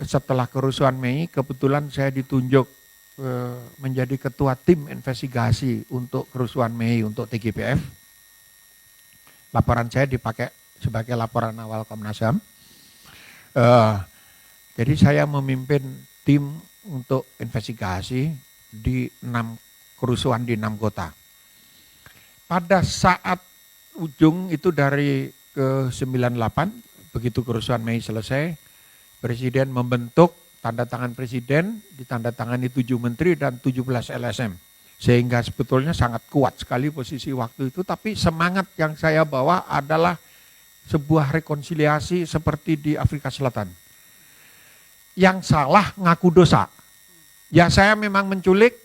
setelah kerusuhan Mei, kebetulan saya ditunjuk menjadi ketua tim investigasi untuk kerusuhan Mei untuk TGPF. Laporan saya dipakai sebagai laporan awal Komnas HAM. Jadi saya memimpin tim untuk investigasi di 6 kerusuhan di 6 kota. Pada saat ujung itu dari ke 98, begitu kerusuhan Mei selesai, Presiden membentuk, tanda tangan Presiden, ditandatangani 7 menteri dan 17 LSM. Sehingga sebetulnya sangat kuat sekali posisi waktu itu, tapi semangat yang saya bawa adalah sebuah rekonsiliasi seperti di Afrika Selatan. Yang salah ngaku dosa. Ya saya memang menculik,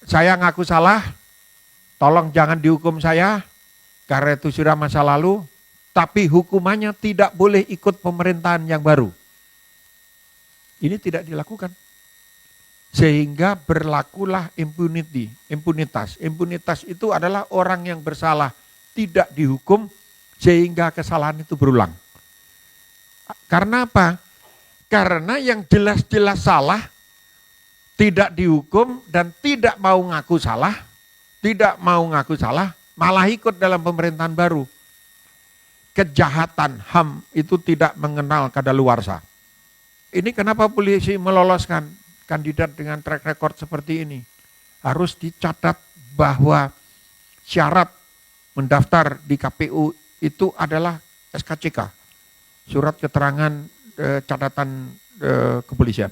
saya ngaku salah, tolong jangan dihukum saya, karena itu sudah masa lalu, tapi hukumannya tidak boleh ikut pemerintahan yang baru. Ini tidak dilakukan. Sehingga berlakulah impunitas. Impunitas itu adalah orang yang bersalah tidak dihukum sehingga kesalahan itu berulang. Karena apa? Karena yang jelas-jelas salah tidak dihukum dan tidak mau ngaku salah, malah ikut dalam pemerintahan baru. Kejahatan HAM itu tidak mengenal kadaluarsa. Ini kenapa polisi meloloskan kandidat dengan track record seperti ini. Harus dicatat bahwa syarat mendaftar di KPU itu adalah SKCK, surat keterangan catatan kepolisian.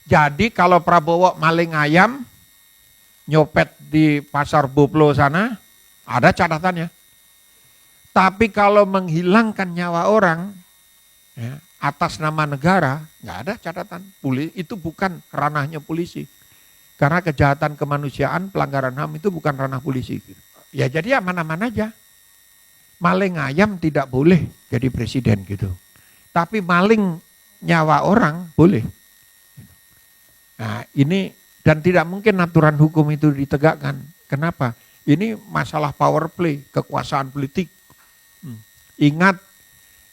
Jadi kalau Prabowo maling ayam, nyopet di pasar Boplo sana, ada catatannya. Tapi kalau menghilangkan nyawa orang ya, atas nama negara, nggak ada catatan. Itu bukan ranahnya polisi. Karena kejahatan kemanusiaan, pelanggaran HAM itu bukan ranah polisi. Ya jadi aman-aman aja. Maling ayam tidak boleh jadi presiden gitu. Tapi maling nyawa orang boleh. Nah ini, dan tidak mungkin aturan hukum itu ditegakkan. Kenapa? Ini masalah power play, kekuasaan politik. Ingat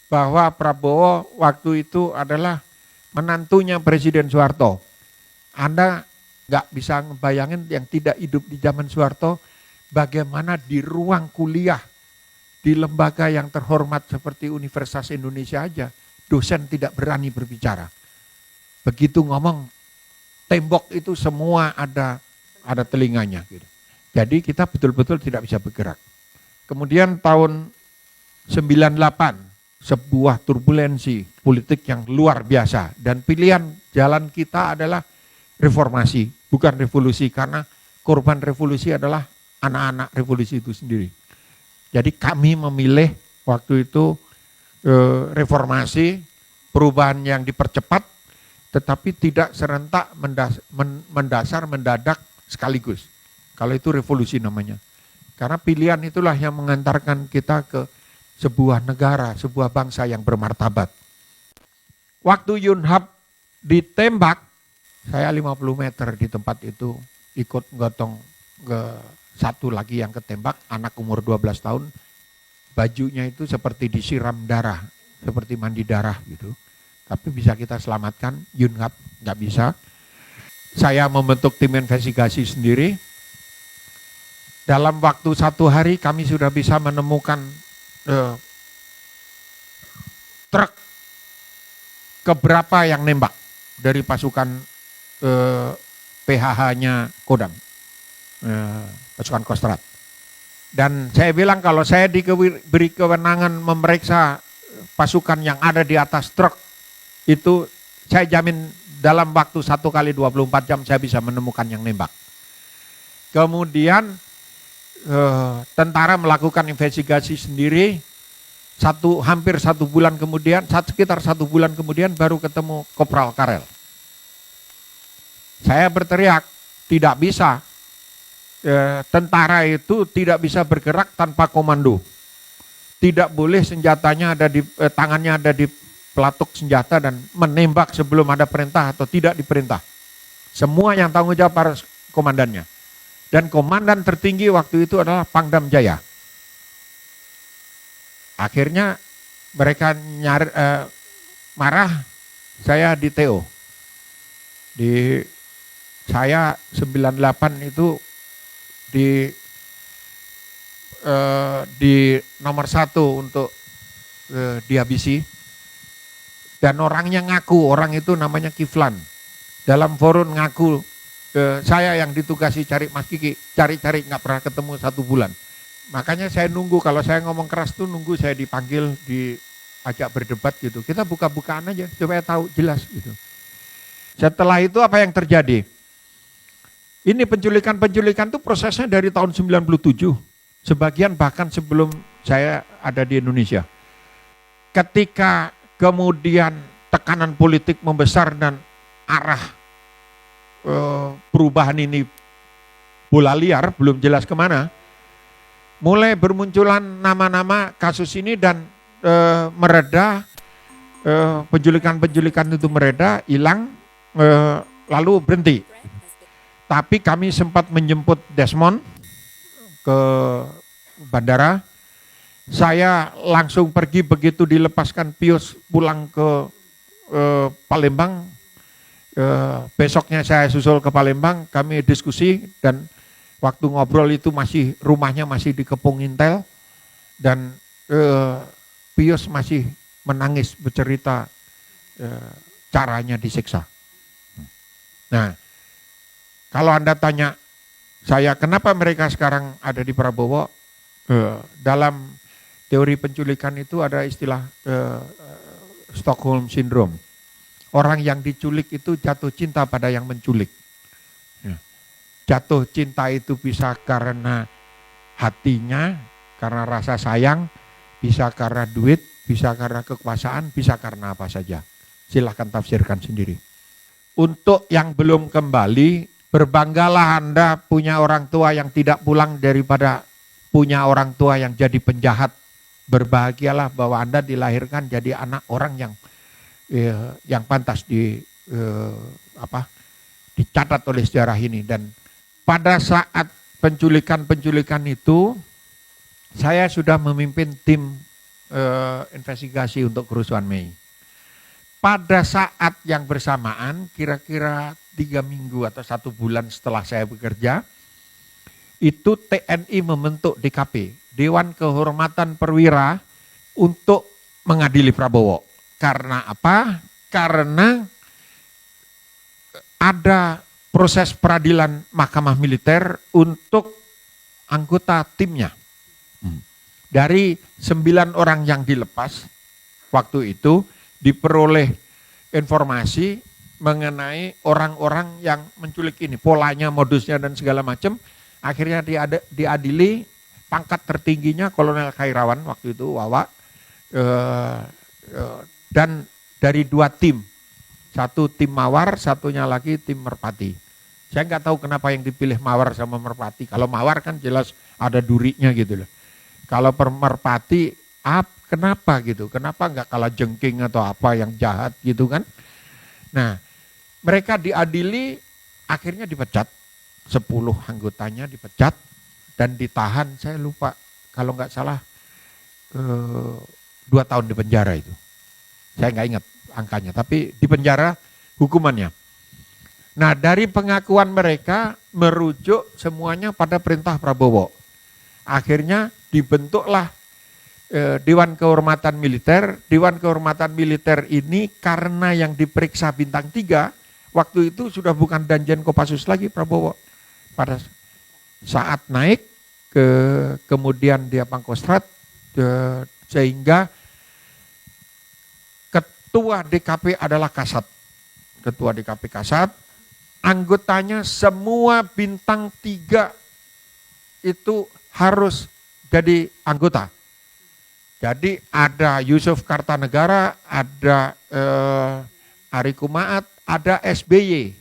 bahwa Prabowo waktu itu adalah menantunya Presiden Soeharto. Anda nggak bisa ngebayangin yang tidak hidup di zaman Soeharto, bagaimana di ruang kuliah, di lembaga yang terhormat seperti Universitas Indonesia aja, dosen tidak berani berbicara. Begitu ngomong, tembok itu semua ada telinganya. Gitu. Jadi kita betul-betul tidak bisa bergerak. Kemudian tahun 98, sebuah turbulensi politik yang luar biasa. Dan pilihan jalan kita adalah reformasi, bukan revolusi. Karena korban revolusi adalah anak-anak revolusi itu sendiri. Jadi kami memilih waktu itu reformasi, perubahan yang dipercepat, tetapi tidak serentak mendasar, mendadak sekaligus. Kalau itu revolusi namanya. Karena pilihan itulah yang mengantarkan kita ke sebuah negara, sebuah bangsa yang bermartabat. Waktu Yunhap ditembak, saya 50 meter di tempat itu, ikut gotong ke satu lagi yang ketembak, anak umur 12 tahun, bajunya itu seperti disiram darah, seperti mandi darah gitu. Tapi bisa kita selamatkan, Yunhap nggak bisa. Saya membentuk tim investigasi sendiri. Dalam waktu 1 hari kami sudah bisa menemukan truk keberapa yang nembak dari pasukan PHH-nya Kodam, pasukan Kostrad. Dan saya bilang kalau saya diberi kewenangan memeriksa pasukan yang ada di atas truk, itu saya jamin dalam waktu 1 kali 24 jam saya bisa menemukan yang nembak. Kemudian tentara melakukan investigasi sendiri, hampir 1 bulan kemudian, sekitar 1 bulan kemudian baru ketemu Kopral Karel. Saya berteriak, tidak bisa, tentara itu tidak bisa bergerak tanpa komando. Tidak boleh senjatanya ada di tangannya ada di pelatuk senjata dan menembak sebelum ada perintah atau tidak diperintah. Semua yang tanggung jawab para komandannya. Dan komandan tertinggi waktu itu adalah Pangdam Jaya. Akhirnya mereka marah, saya di TO. Saya 98 itu di nomor 1 untuk dihabisi. Dan orangnya ngaku, orang itu namanya Kiflan. Dalam forum ngaku, saya yang ditugasi cari Mas Kiki, cari-cari nggak pernah ketemu 1 bulan. Makanya saya nunggu, kalau saya ngomong keras tuh nunggu saya dipanggil, diajak berdebat gitu. Kita buka-bukaan aja supaya tahu jelas gitu. Setelah itu apa yang terjadi? Ini penculikan itu prosesnya dari tahun 97. Sebagian bahkan sebelum saya ada di Indonesia. Ketika kemudian tekanan politik membesar dan arah perubahan ini bola liar, belum jelas kemana, mulai bermunculan nama-nama kasus ini dan mereda, penculikan itu mereda, hilang, lalu berhenti. Tapi kami sempat menjemput Desmond ke bandara. Saya langsung pergi begitu dilepaskan Pius pulang ke Palembang. Besoknya saya susul ke Palembang, kami diskusi dan waktu ngobrol itu rumahnya masih dikepung intel dan Pius masih menangis bercerita caranya disiksa. Nah, kalau Anda tanya saya kenapa mereka sekarang ada di Prabowo, dalam teori penculikan itu ada istilah Stockholm Syndrome. Orang yang diculik itu jatuh cinta pada yang menculik. Jatuh cinta itu bisa karena hatinya, karena rasa sayang, bisa karena duit, bisa karena kekuasaan, bisa karena apa saja. Silahkan tafsirkan sendiri. Untuk yang belum kembali, berbanggalah Anda punya orang tua yang tidak pulang daripada punya orang tua yang jadi penjahat. Berbahagialah bahwa Anda dilahirkan jadi anak orang yang pantas dicatat oleh sejarah ini. Dan pada saat penculikan itu, saya sudah memimpin tim investigasi untuk kerusuhan Mei. Pada saat yang bersamaan, kira-kira 3 minggu atau 1 bulan setelah saya bekerja, itu TNI membentuk DKP, Dewan Kehormatan Perwira, untuk mengadili Prabowo. Karena apa? Karena ada proses peradilan Mahkamah Militer untuk anggota timnya. Dari 9 orang yang dilepas, waktu itu diperoleh informasi mengenai orang-orang yang menculik ini, polanya, modusnya dan segala macam. Akhirnya diadili, pangkat tertingginya Kolonel Khairawan waktu itu, Wawa, dan dari 2 tim, 1 tim Mawar, satunya lagi tim Merpati. Saya nggak tahu kenapa yang dipilih Mawar sama Merpati. Kalau Mawar kan jelas ada durinya gitu loh. Kalau Merpati, kenapa gitu? Kenapa nggak kalah jengking atau apa yang jahat gitu kan? Nah, mereka diadili, akhirnya dipecat. 10 anggotanya dipecat dan ditahan, saya lupa, kalau nggak salah 2 tahun di penjara itu. Saya nggak ingat angkanya, tapi di penjara hukumannya. Nah, dari pengakuan mereka merujuk semuanya pada perintah Prabowo. Akhirnya dibentuklah Dewan Kehormatan Militer. Dewan Kehormatan Militer ini karena yang diperiksa bintang 3, waktu itu sudah bukan Danjen Kopassus lagi Prabowo. Pada saat naik, kemudian dia Pangkostrat, sehingga ketua DKP adalah Kasat. Ketua DKP Kasat, anggotanya semua bintang 3 itu harus jadi anggota. Jadi ada Yusuf Kartanegara, ada Ari Kumaat, ada SBY.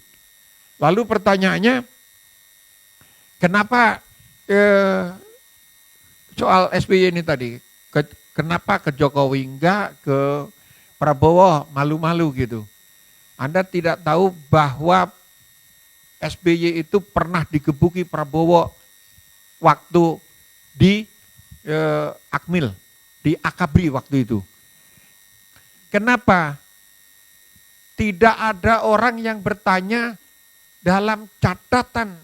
Lalu pertanyaannya, kenapa soal SBY ini tadi, kenapa ke Jokowi enggak, ke Prabowo malu-malu gitu. Anda tidak tahu bahwa SBY itu pernah digebuki Prabowo waktu di Akmil, di Akabri waktu itu. Kenapa? Tidak ada orang yang bertanya dalam catatan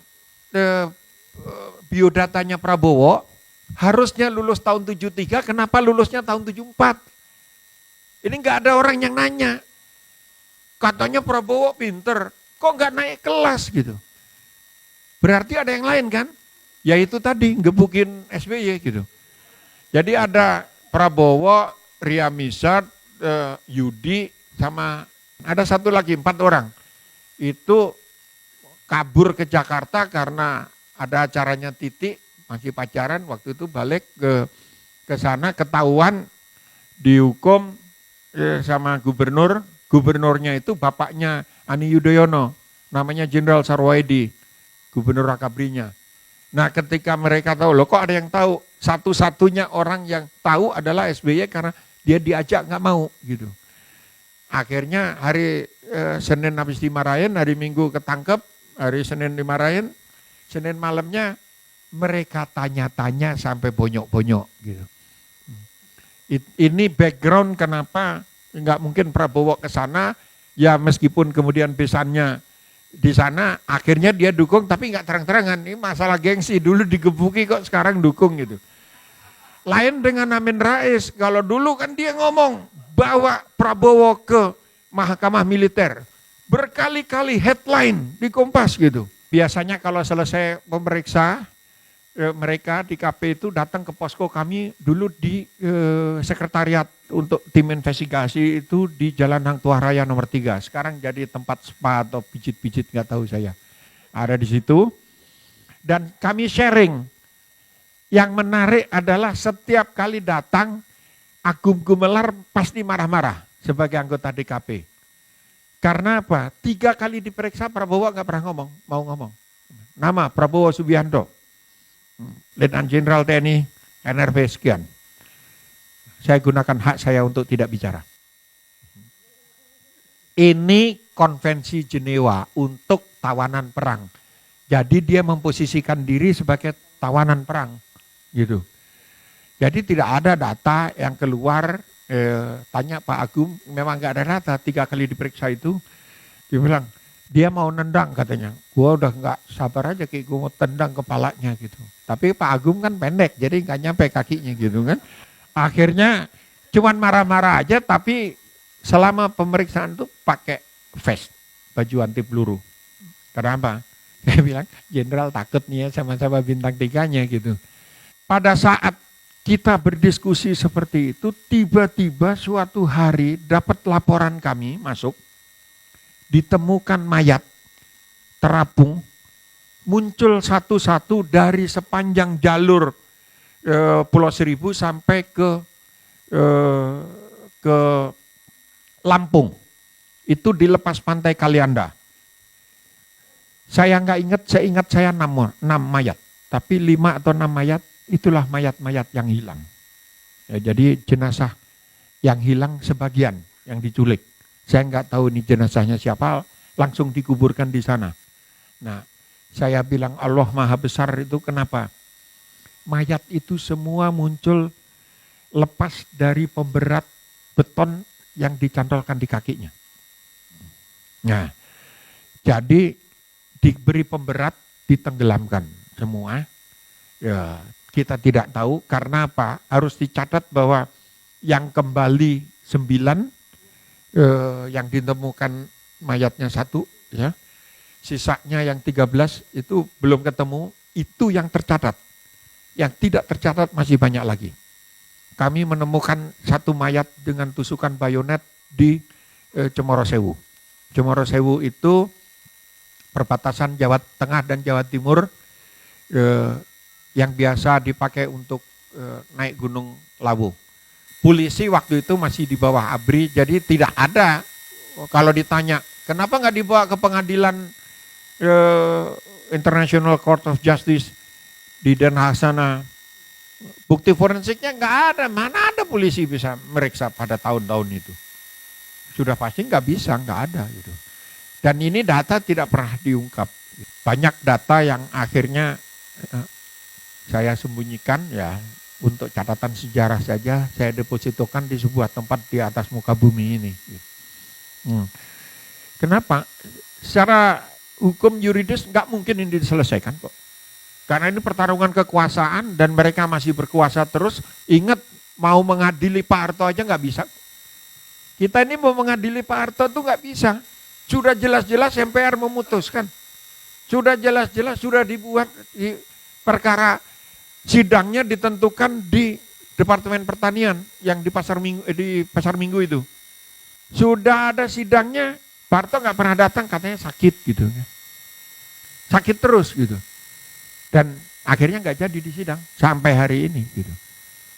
biodatanya Prabowo, harusnya lulus tahun 73, kenapa lulusnya tahun 74? Ini nggak ada orang yang nanya. Katanya Prabowo pinter, kok nggak naik kelas gitu. Berarti ada yang lain kan? Ya itu tadi, gebukin SBY gitu. Jadi ada Prabowo, Ria Mizard, Yudi, sama ada satu lagi, 4 orang. Itu kabur ke Jakarta karena ada acaranya Titik, masih pacaran, waktu itu balik ke sana, ketahuan, dihukum sama gubernurnya itu bapaknya Ani Yudhoyono, namanya Jenderal Sarwoedi, gubernur Rakabrinya. Nah ketika mereka tahu, loh kok ada yang tahu, satu-satunya orang yang tahu adalah SBY karena dia diajak nggak mau gitu. Akhirnya hari Senin habis dimarahin, hari Minggu ketangkep, hari Senin dimarahin, Senin malamnya mereka tanya-tanya sampai bonyok-bonyok gitu. Ini background kenapa nggak mungkin Prabowo ke sana, ya meskipun kemudian pesannya di sana, akhirnya dia dukung tapi nggak terang-terangan. Ini masalah gengsi, dulu digebuki kok sekarang dukung gitu. Lain dengan Amin Rais, kalau dulu kan dia ngomong bawa Prabowo ke Mahkamah Militer. Berkali-kali headline di Kompas gitu. Biasanya kalau selesai memeriksa, mereka di KP itu datang ke posko kami dulu di sekretariat untuk tim investigasi itu di Jalan Hang Tuah Raya nomor 3. Sekarang jadi tempat spa atau pijit-pijit nggak tahu saya. Ada di situ. Dan kami sharing. Yang menarik adalah setiap kali datang Agung Gumelar pasti marah-marah sebagai anggota DKP. Karena apa? 3 kali diperiksa Prabowo nggak pernah mau ngomong. Nama Prabowo Subianto. Letnan Jenderal TNI NRP sekian. Saya gunakan hak saya untuk tidak bicara. Ini konvensi Jenewa untuk tawanan perang. Jadi dia memposisikan diri sebagai tawanan perang. Gitu. Jadi tidak ada data yang keluar, tanya Pak Agung, memang nggak ada data, 3 kali diperiksa itu. Dia bilang, dia mau nendang katanya. Gua udah nggak sabar aja kayak gue mau tendang kepalanya gitu. Tapi Pak Agung kan pendek, jadi nggak nyampe kakinya gitu kan. Akhirnya cuman marah-marah aja, tapi selama pemeriksaan itu pakai vest, baju anti peluru. Kenapa? Saya bilang, Jenderal takut nih ya sama-sama bintang 3-nya gitu. Pada saat kita berdiskusi seperti itu, tiba-tiba suatu hari dapat laporan kami masuk, ditemukan mayat terapung, muncul satu-satu dari sepanjang jalur Pulau Seribu sampai ke Lampung. Itu dilepas pantai Kalianda. Saya nggak ingat, saya ingat saya 6 mayat, tapi 5 atau 6 mayat itulah mayat-mayat yang hilang. Ya, jadi jenazah yang hilang sebagian yang diculik. Saya nggak tahu ini jenazahnya siapa, langsung dikuburkan di sana. Nah, saya bilang Allah Maha Besar itu kenapa? Mayat itu semua muncul lepas dari pemberat beton yang dicantolkan di kakinya. Nah, jadi diberi pemberat, ditenggelamkan semua. Ya, kita tidak tahu karena apa? Harus dicatat bahwa yang kembali 9, yang ditemukan mayatnya 1, ya. Sisanya yang 13 itu belum ketemu, itu yang tercatat. Yang tidak tercatat masih banyak lagi. Kami menemukan 1 mayat dengan tusukan bayonet di Cemorosewu. Cemorosewu itu perbatasan Jawa Tengah dan Jawa Timur, yang biasa dipakai untuk naik Gunung Lawu. Polisi waktu itu masih di bawah ABRI, jadi tidak ada. Kalau ditanya, kenapa nggak dibawa ke pengadilan International Court of Justice di Den Haag sana? Bukti forensiknya nggak ada, mana ada polisi bisa meriksa pada tahun-tahun itu. Sudah pasti nggak bisa, nggak ada gitu. Dan ini data tidak pernah diungkap. Banyak data yang akhirnya saya sembunyikan ya untuk catatan sejarah saja, saya depositokan di sebuah tempat di atas muka bumi ini. Kenapa? Secara hukum yuridis nggak mungkin ini diselesaikan kok. Karena ini pertarungan kekuasaan dan mereka masih berkuasa terus. Ingat, mau mengadili Pak Harto aja nggak bisa. Kita ini mau mengadili Pak Harto tuh nggak bisa. Sudah jelas-jelas MPR memutuskan. Sudah jelas-jelas sudah dibuat perkara sidangnya ditentukan di Departemen Pertanian yang di Pasar Minggu itu. Sudah ada sidangnya, Pak Harto nggak pernah datang, katanya sakit gitu. Sakit terus gitu. Dan akhirnya nggak jadi disidang sampai hari ini gitu.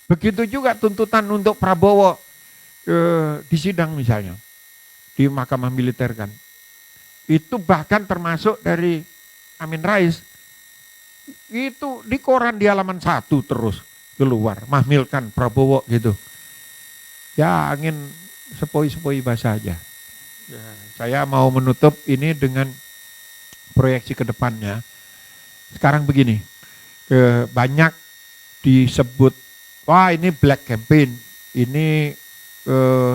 Begitu juga tuntutan untuk Prabowo disidang misalnya di Mahkamah Militer kan. Itu bahkan termasuk dari Amin Rais. Itu di koran di halaman 1 terus keluar, mahmilkan Prabowo gitu. Ya angin sepoi-sepoi basah aja. Ya, saya mau menutup ini dengan proyeksi ke depannya. Sekarang begini, banyak disebut, wah ini black campaign, ini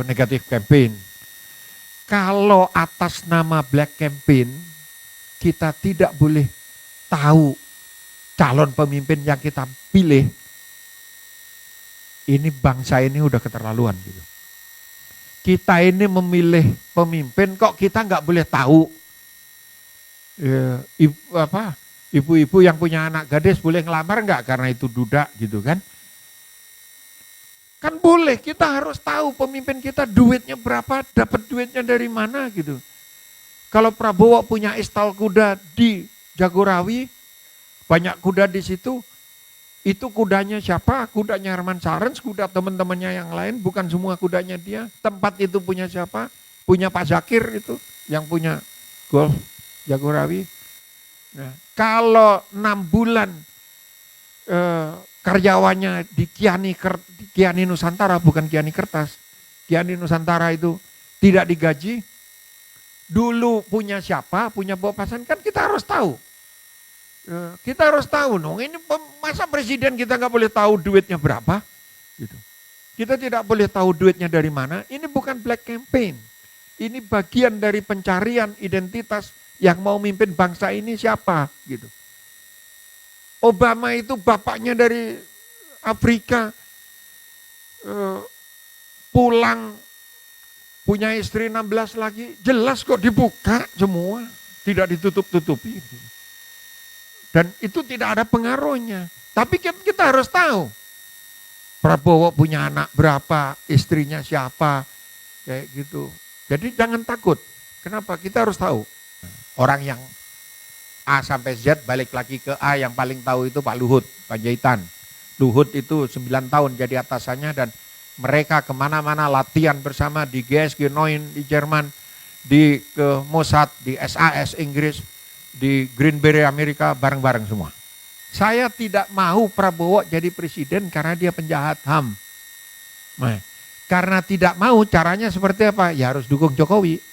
negatif campaign. Kalau atas nama black campaign, kita tidak boleh tahu calon pemimpin yang kita pilih, ini bangsa ini udah keterlaluan gitu. Kita ini memilih pemimpin kok kita nggak boleh tahu ibu-ibu yang punya anak gadis boleh ngelamar nggak karena itu duda gitu kan? Kan boleh, kita harus tahu pemimpin kita duitnya berapa, dapat duitnya dari mana gitu. Kalau Prabowo punya istal kuda di Jagorawi, banyak kuda di situ, itu kudanya siapa? Kudanya Herman Sarens, kuda teman-temannya yang lain, bukan semua kudanya dia. Tempat itu punya siapa? Punya Pak Zakir itu, yang punya golf Jagorawi. Nah, kalau 6 bulan karyawannya di Kiani Nusantara, bukan Kiani Kertas, Kiani Nusantara itu tidak digaji, dulu punya siapa, punya bawa pasan, kan kita harus tahu. Kita harus tahu dong, ini masa presiden kita nggak boleh tahu duitnya berapa? Gitu. Kita tidak boleh tahu duitnya dari mana, ini bukan black campaign. Ini bagian dari pencarian identitas yang mau mimpin bangsa ini siapa gitu. Obama itu bapaknya dari Afrika, pulang punya istri 16 lagi, jelas kok dibuka semua, tidak ditutup-tutupi. Dan itu tidak ada pengaruhnya. Tapi kita harus tahu, Prabowo punya anak berapa, istrinya siapa, kayak gitu. Jadi jangan takut. Kenapa? Kita harus tahu. Orang yang A sampai Z balik lagi ke A, yang paling tahu itu Pak Luhut Panjaitan. Luhut itu 9 tahun jadi atasannya dan mereka kemana-mana latihan bersama di GSG 9 di Jerman, di Mossad, di SAS Inggris, di Greenberry Amerika, bareng-bareng semua. Saya tidak mau Prabowo jadi presiden karena dia penjahat HAM. Nah, karena tidak mau, caranya seperti apa? Ya harus dukung Jokowi.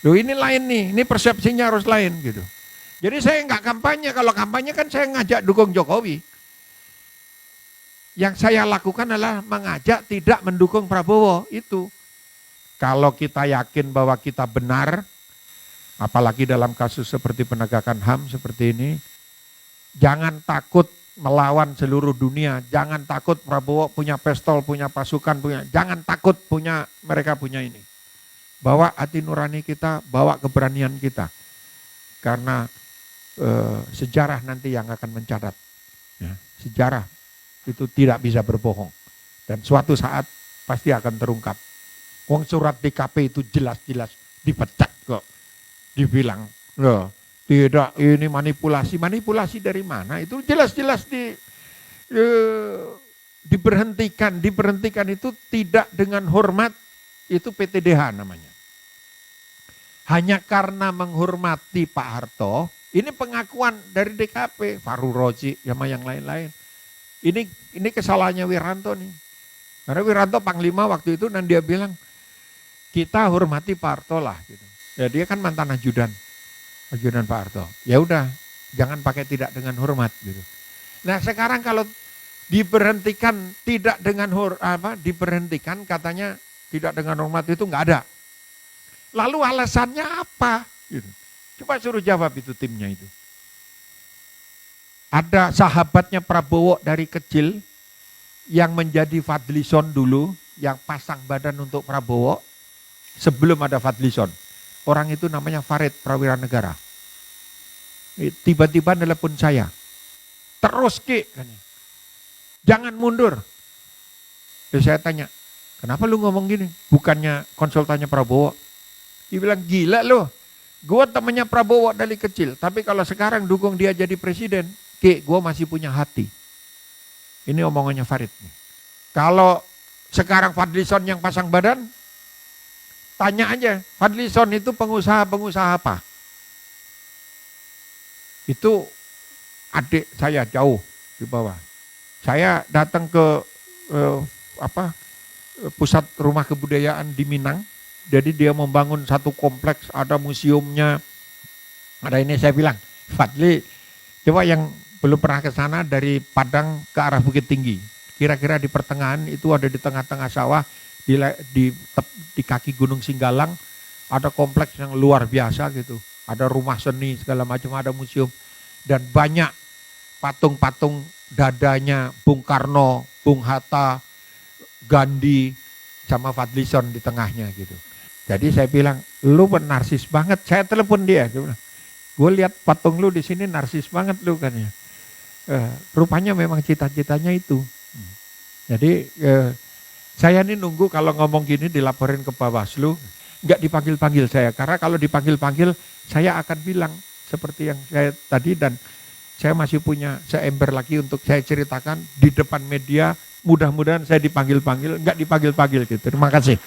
Loh ini lain nih, ini persepsinya harus lain gitu. Jadi saya nggak kampanye, kalau kampanye kan saya ngajak dukung Jokowi. Yang saya lakukan adalah mengajak tidak mendukung Prabowo itu. Kalau kita yakin bahwa kita benar, apalagi dalam kasus seperti penegakan HAM seperti ini, jangan takut melawan seluruh dunia, jangan takut Prabowo punya pistol, punya pasukan, jangan takut mereka punya ini. Bawa hati nurani kita, bawa keberanian kita. Karena sejarah nanti yang akan mencatat. Ya, sejarah itu tidak bisa berbohong. Dan suatu saat pasti akan terungkap. Wong surat DKP itu jelas-jelas dipecat kok. Dibilang, loh, tidak ini manipulasi. Manipulasi dari mana? Itu jelas-jelas diberhentikan. Diberhentikan itu tidak dengan hormat. Itu PTDH namanya. Hanya karena menghormati Pak Harto, ini pengakuan dari DKP, Fahru Rozi, sama yang lain-lain. Ini kesalahannya Wiranto nih. Karena Wiranto Panglima waktu itu dan dia bilang, kita hormati Pak Harto lah. Gitu. Ya dia kan mantan ajudan Pak Harto. Ya udah, jangan pakai tidak dengan hormat gitu. Nah sekarang kalau diberhentikan tidak dengan diberhentikan katanya tidak dengan hormat itu nggak ada. Lalu alasannya apa? Gitu. Coba suruh jawab itu timnya itu. Ada sahabatnya Prabowo dari kecil yang menjadi Fadlison dulu, yang pasang badan untuk Prabowo sebelum ada Fadlison. Orang itu namanya Farid Prawira Negara. Tiba-tiba nelpon saya. Terus Ki, jangan mundur. Terus saya tanya, kenapa lu ngomong gini? Bukannya konsultannya Prabowo. Dia bilang, gila lu. Gue temennya Prabowo dari kecil. Tapi kalau sekarang dukung dia jadi presiden, Ki, gue masih punya hati. Ini omongannya Farid. Kalau sekarang Fadlison yang pasang badan, tanya aja, Fadlison itu pengusaha-pengusaha apa? Itu adik saya jauh di bawah. Saya datang ke pusat rumah kebudayaan di Minang. Jadi dia membangun satu kompleks, ada museumnya. Ada ini saya bilang, Fadli, coba yang belum pernah ke sana dari Padang ke arah Bukit Tinggi. Kira-kira di pertengahan itu ada di tengah-tengah sawah, di kaki Gunung Singgalang, ada kompleks yang luar biasa gitu. Ada rumah seni segala macam, ada museum. Dan banyak patung-patung dadanya Bung Karno, Bung Hatta, Gandhi, sama Fadlison di tengahnya gitu. Jadi saya bilang, lu narsis banget. Saya telepon dia, gue lihat patung lu di sini narsis banget lu kan ya. Rupanya memang cita-citanya itu. Jadi saya ini nunggu kalau ngomong gini dilaporin ke Bawaslu, nggak dipanggil-panggil saya. Karena kalau dipanggil-panggil saya akan bilang seperti yang saya tadi, dan saya masih punya seember lagi untuk saya ceritakan di depan media. Mudah-mudahan saya dipanggil-panggil, nggak dipanggil-panggil gitu. Terima kasih.